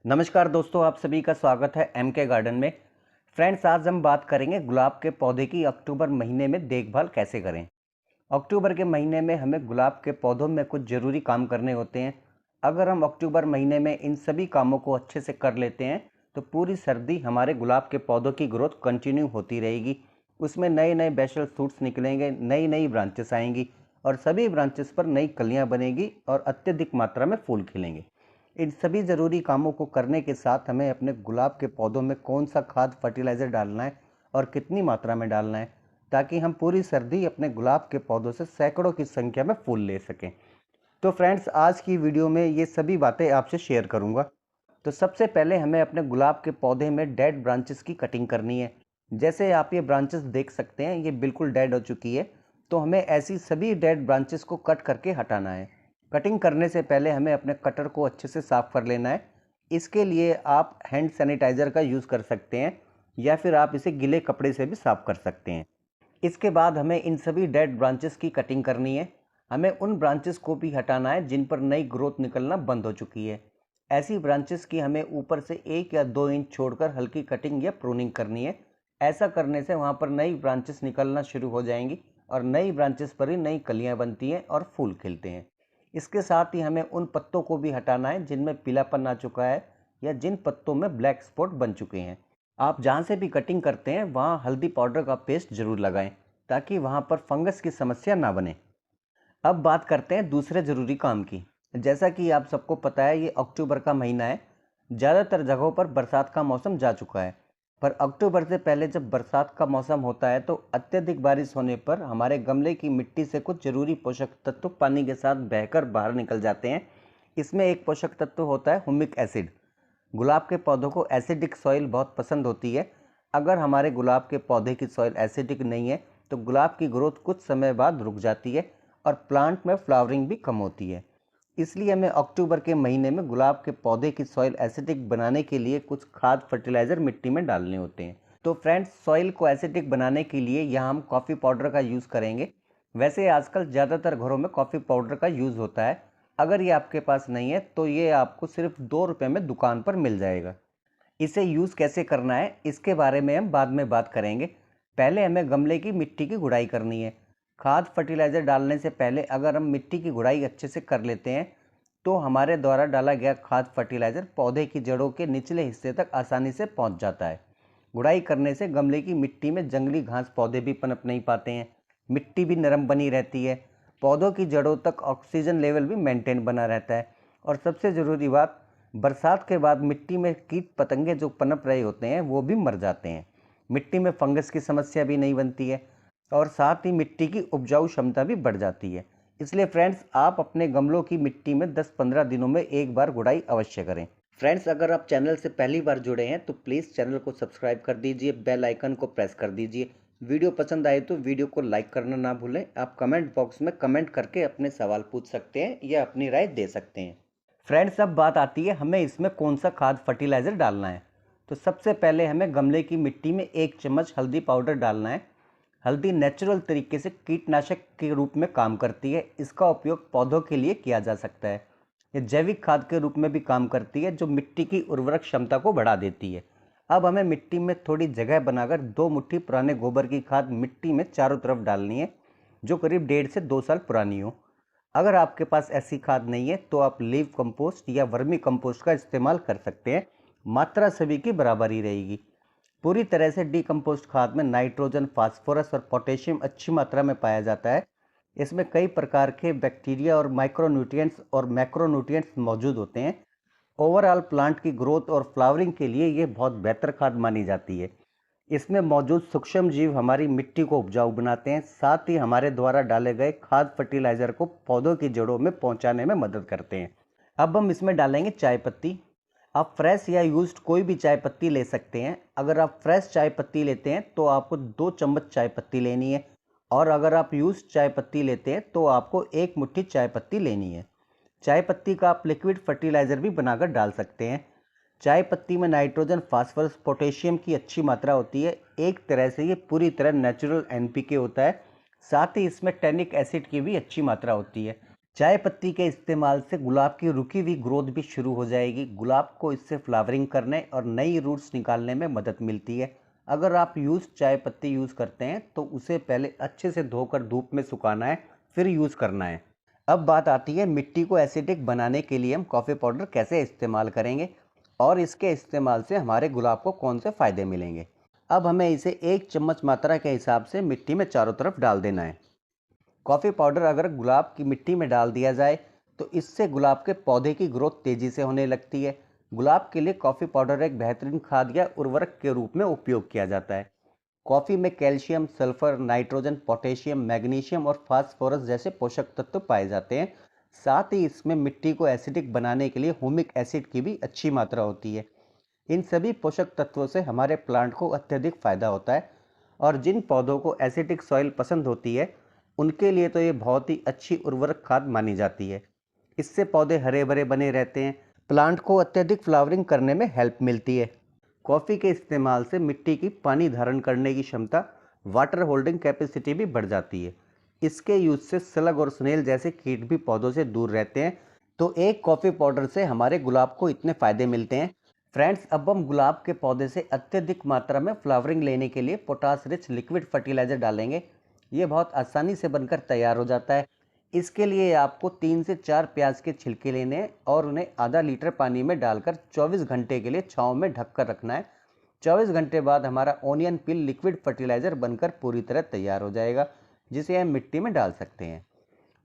नमस्कार दोस्तों, आप सभी का स्वागत है एम के गार्डन में। फ्रेंड्स, आज हम बात करेंगे गुलाब के पौधे की अक्टूबर महीने में देखभाल कैसे करें। अक्टूबर के महीने में हमें गुलाब के पौधों में कुछ ज़रूरी काम करने होते हैं। अगर हम अक्टूबर महीने में इन सभी कामों को अच्छे से कर लेते हैं तो पूरी सर्दी हमारे गुलाब के पौधों की ग्रोथ कंटिन्यू होती रहेगी। उसमें नए नए बेसल सूट्स निकलेंगे, नई नई ब्रांचेस आएंगी और सभी ब्रांचेस पर नई कलियाँ बनेगी और अत्यधिक मात्रा में फूल खिलेंगे। इन सभी ज़रूरी कामों को करने के साथ हमें अपने गुलाब के पौधों में कौन सा खाद फर्टिलाइज़र डालना है और कितनी मात्रा में डालना है, ताकि हम पूरी सर्दी अपने गुलाब के पौधों से सैकड़ों की संख्या में फूल ले सकें। तो फ्रेंड्स, आज की वीडियो में ये सभी बातें आपसे शेयर करूंगा। तो सबसे पहले हमें अपने गुलाब के पौधे में डेड ब्रांचेस की कटिंग करनी है। जैसे आप ये ब्रांचेस देख सकते हैं, ये बिल्कुल डेड हो चुकी है। तो हमें ऐसी सभी डेड ब्रांचेस को कट करके हटाना है। कटिंग करने से पहले हमें अपने कटर को अच्छे से साफ़ कर लेना है। इसके लिए आप हैंड सैनिटाइज़र का यूज़ कर सकते हैं या फिर आप इसे गीले कपड़े से भी साफ़ कर सकते हैं। इसके बाद हमें इन सभी डेड ब्रांचेस की कटिंग करनी है। हमें उन ब्रांचेस को भी हटाना है जिन पर नई ग्रोथ निकलना बंद हो चुकी है। ऐसी ब्रांचेस की हमें ऊपर से 1 या 2 इंच छोड़कर हल्की कटिंग या प्रूनिंग करनी है। ऐसा करने से वहाँ पर नई ब्रांचेस निकलना शुरू हो जाएंगी और नई ब्रांचेस पर ही नई कलियाँ बनती हैं और फूल खिलते हैं। इसके साथ ही हमें उन पत्तों को भी हटाना है जिनमें पीलापन आ चुका है या जिन पत्तों में ब्लैक स्पॉट बन चुके हैं। आप जहाँ से भी कटिंग करते हैं वहाँ हल्दी पाउडर का पेस्ट ज़रूर लगाएं, ताकि वहाँ पर फंगस की समस्या ना बने। अब बात करते हैं दूसरे ज़रूरी काम की। जैसा कि आप सबको पता है, ये अक्टूबर का महीना है। ज़्यादातर जगहों पर बरसात का मौसम जा चुका है, पर अक्टूबर से पहले जब बरसात का मौसम होता है तो अत्यधिक बारिश होने पर हमारे गमले की मिट्टी से कुछ ज़रूरी पोषक तत्व पानी के साथ बहकर बाहर निकल जाते हैं। इसमें एक पोषक तत्व होता है हुमिक एसिड। गुलाब के पौधों को एसिडिक सॉइल बहुत पसंद होती है। अगर हमारे गुलाब के पौधे की सॉइल एसिडिक नहीं है तो गुलाब की ग्रोथ कुछ समय बाद रुक जाती है और प्लांट में फ्लावरिंग भी कम होती है। इसलिए हमें अक्टूबर के महीने में गुलाब के पौधे की सॉइल एसिडिक बनाने के लिए कुछ खाद फर्टिलाइज़र मिट्टी में डालने होते हैं। तो फ्रेंड्स, सॉइल को एसिडिक बनाने के लिए यहाँ हम कॉफ़ी पाउडर का यूज़ करेंगे। वैसे आजकल ज़्यादातर घरों में कॉफ़ी पाउडर का यूज़ होता है। अगर ये आपके पास नहीं है तो ये आपको सिर्फ 2 रुपये में दुकान पर मिल जाएगा। इसे यूज़ कैसे करना है इसके बारे में हम बाद में बात करेंगे। पहले हमें गमले की मिट्टी की गुड़ाई करनी है। खाद फर्टिलाइज़र डालने से पहले अगर हम मिट्टी की गुड़ाई अच्छे से कर लेते हैं तो हमारे द्वारा डाला गया खाद फर्टिलाइज़र पौधे की जड़ों के निचले हिस्से तक आसानी से पहुंच जाता है। गुड़ाई करने से गमले की मिट्टी में जंगली घास पौधे भी पनप नहीं पाते हैं। मिट्टी भी नरम बनी रहती है। पौधों की जड़ों तक ऑक्सीजन लेवल भी मेंटेन बना रहता है। और सबसे ज़रूरी बात, बरसात के बाद मिट्टी में कीट पतंगे जो पनप रहे होते हैं वो भी मर जाते हैं। मिट्टी में फंगस की समस्या भी नहीं बनती है और साथ ही मिट्टी की उपजाऊ क्षमता भी बढ़ जाती है। इसलिए फ्रेंड्स, आप अपने गमलों की मिट्टी में 10-15 दिनों में एक बार गुड़ाई अवश्य करें। फ्रेंड्स, अगर आप चैनल से पहली बार जुड़े हैं तो प्लीज़ चैनल को सब्सक्राइब कर दीजिए, बेल आइकन को प्रेस कर दीजिए। वीडियो पसंद आए तो वीडियो को लाइक करना ना भूलें। आप कमेंट बॉक्स में कमेंट करके अपने सवाल पूछ सकते हैं या अपनी राय दे सकते हैं। फ्रेंड्स, अब बात आती है हमें इसमें कौन सा खाद फर्टिलाइज़र डालना है। तो सबसे पहले हमें गमले की मिट्टी में 1 चम्मच हल्दी पाउडर डालना है। हल्दी नेचुरल तरीके से कीटनाशक के रूप में काम करती है। इसका उपयोग पौधों के लिए किया जा सकता है। ये जैविक खाद के रूप में भी काम करती है जो मिट्टी की उर्वरक क्षमता को बढ़ा देती है। अब हमें मिट्टी में थोड़ी जगह बनाकर 2 मुट्ठी पुराने गोबर की खाद मिट्टी में चारों तरफ डालनी है, जो करीब 1.5 से 2 साल पुरानी हो। अगर आपके पास ऐसी खाद नहीं है तो आप लीव कंपोस्ट या वर्मी कंपोस्ट का इस्तेमाल कर सकते हैं। मात्रा सभी की बराबर ही रहेगी। पूरी तरह से डीकम्पोस्ट खाद में नाइट्रोजन, फास्फोरस और पोटेशियम अच्छी मात्रा में पाया जाता है। इसमें कई प्रकार के बैक्टीरिया और माइक्रोन्यूट्रिएंट्स और मैक्रोन्यूट्रिएंट्स मौजूद होते हैं। ओवरऑल प्लांट की ग्रोथ और फ्लावरिंग के लिए ये बहुत बेहतर खाद मानी जाती है। इसमें मौजूद सूक्ष्म जीव हमारी मिट्टी को उपजाऊ बनाते हैं, साथ ही हमारे द्वारा डाले गए खाद फर्टिलाइज़र को पौधों की जड़ों में पहुंचाने में मदद करते हैं। अब हम इसमें डालेंगे चाय पत्ती। आप फ्रेश या यूज्ड कोई भी चाय पत्ती ले सकते हैं। अगर आप फ्रेश चाय पत्ती लेते हैं तो आपको 2 चम्मच चाय पत्ती लेनी है और अगर आप यूज्ड चाय पत्ती लेते हैं तो आपको 1 मुट्ठी चाय पत्ती लेनी है। चाय पत्ती का आप लिक्विड फर्टिलाइज़र भी बनाकर डाल सकते हैं। चाय पत्ती में नाइट्रोजन, फास्फोरस, पोटेशियम की अच्छी मात्रा होती है। एक तरह से ये पूरी तरह नेचुरल एनपीके होता है। साथ ही इसमें टैनिक एसिड की भी अच्छी मात्रा होती है। चाय पत्ती के इस्तेमाल से गुलाब की रुकी हुई ग्रोथ भी शुरू हो जाएगी। गुलाब को इससे फ्लावरिंग करने और नई रूट्स निकालने में मदद मिलती है। अगर आप चाय पत्ती यूज़ करते हैं तो उसे पहले अच्छे से धोकर धूप में सुखाना है, फिर यूज़ करना है। अब बात आती है मिट्टी को एसिडिक बनाने के लिए हम कॉफ़ी पाउडर कैसे इस्तेमाल करेंगे और इसके इस्तेमाल से हमारे गुलाब को कौन से फ़ायदे मिलेंगे। अब हमें इसे 1 चम्मच मात्रा के हिसाब से मिट्टी में चारों तरफ डाल देना है। कॉफ़ी पाउडर अगर गुलाब की मिट्टी में डाल दिया जाए तो इससे गुलाब के पौधे की ग्रोथ तेज़ी से होने लगती है। गुलाब के लिए कॉफ़ी पाउडर एक बेहतरीन खाद या उर्वरक के रूप में उपयोग किया जाता है। कॉफ़ी में calcium, sulphur, nitrogen, potassium, magnesium और फास्फोरस जैसे पोषक तत्व पाए जाते हैं। साथ ही इसमें मिट्टी को एसिडिक बनाने के लिए हुमिक एसिड की भी अच्छी मात्रा होती है। इन सभी पोषक तत्वों से हमारे प्लांट को अत्यधिक फायदा होता है और जिन पौधों को एसिडिक सॉइल पसंद होती है उनके लिए तो ये बहुत ही अच्छी उर्वरक खाद मानी जाती है। इससे पौधे हरे भरे बने रहते हैं, प्लांट को अत्यधिक फ्लावरिंग करने में हेल्प मिलती है। कॉफ़ी के इस्तेमाल से मिट्टी की पानी धारण करने की क्षमता, वाटर होल्डिंग कैपेसिटी भी बढ़ जाती है। इसके यूज से स्लग और स्नेल जैसे कीट भी पौधों से दूर रहते हैं। तो एक कॉफ़ी पाउडर से हमारे गुलाब को इतने फ़ायदे मिलते हैं। फ्रेंड्स, अब हम गुलाब के पौधे से अत्यधिक मात्रा में फ्लावरिंग लेने के लिए पोटास रिच लिक्विड फर्टिलाइज़र डालेंगे। ये बहुत आसानी से बनकर तैयार हो जाता है। इसके लिए आपको 3 से 4 प्याज के छिलके लेने हैं और उन्हें आधा लीटर पानी में डालकर 24 घंटे के लिए छांव में ढककर रखना है। 24 घंटे बाद हमारा ओनियन पील लिक्विड फर्टिलाइज़र बनकर पूरी तरह तैयार हो जाएगा, जिसे हम मिट्टी में डाल सकते हैं।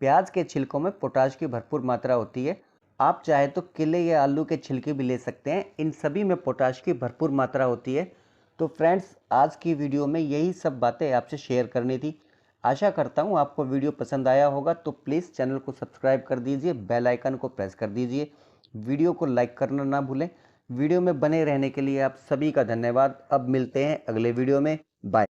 प्याज के छिलकों में पोटाश की भरपूर मात्रा होती है। आप चाहे तो केले या आलू के छिलके भी ले सकते हैं, इन सभी में पोटाश की भरपूर मात्रा होती है। तो फ्रेंड्स, आज की वीडियो में यही सब बातें आपसे शेयर करनी थी। आशा करता हूँ आपको वीडियो पसंद आया होगा, तो प्लीज़ चैनल को सब्सक्राइब कर दीजिए, बेल आइकन को प्रेस कर दीजिए, वीडियो को लाइक करना ना भूलें। वीडियो में बने रहने के लिए आप सभी का धन्यवाद। अब मिलते हैं अगले वीडियो में। बाय।